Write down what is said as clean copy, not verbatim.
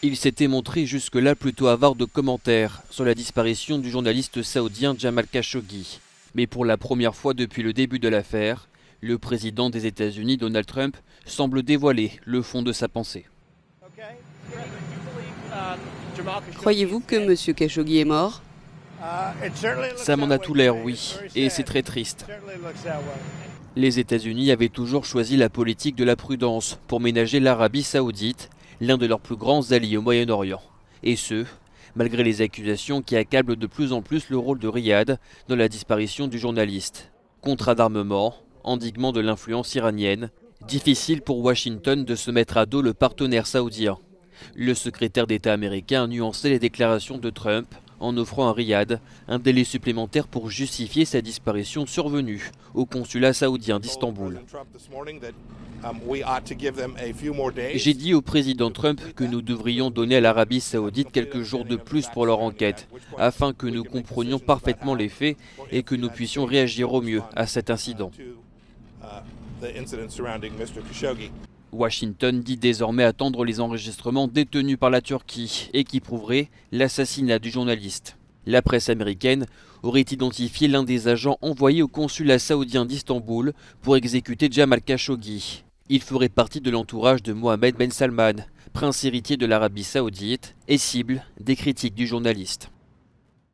Il s'était montré jusque-là plutôt avare de commentaires sur la disparition du journaliste saoudien Jamal Khashoggi. Mais pour la première fois depuis le début de l'affaire, le président des États-Unis, Donald Trump, semble dévoiler le fond de sa pensée. Croyez-vous que M. Khashoggi est mort? Ça m'en a tout l'air, oui, et c'est très triste. Les États-Unis avaient toujours choisi la politique de la prudence pour ménager l'Arabie saoudite, l'un de leurs plus grands alliés au Moyen-Orient. Et ce, malgré les accusations qui accablent de plus en plus le rôle de Riyad dans la disparition du journaliste. Contrat d'armement, endiguement de l'influence iranienne, difficile pour Washington de se mettre à dos le partenaire saoudien. Le secrétaire d'État américain a nuancé les déclarations de Trump en offrant à Riyad un délai supplémentaire pour justifier sa disparition survenue au consulat saoudien d'Istanbul. J'ai dit au président Trump que nous devrions donner à l'Arabie saoudite quelques jours de plus pour leur enquête, afin que nous comprenions parfaitement les faits et que nous puissions réagir au mieux à cet incident. Washington dit désormais attendre les enregistrements détenus par la Turquie et qui prouveraient l'assassinat du journaliste. La presse américaine aurait identifié l'un des agents envoyés au consulat saoudien d'Istanbul pour exécuter Jamal Khashoggi. Il ferait partie de l'entourage de Mohammed Ben Salman, prince héritier de l'Arabie saoudite et cible des critiques du journaliste.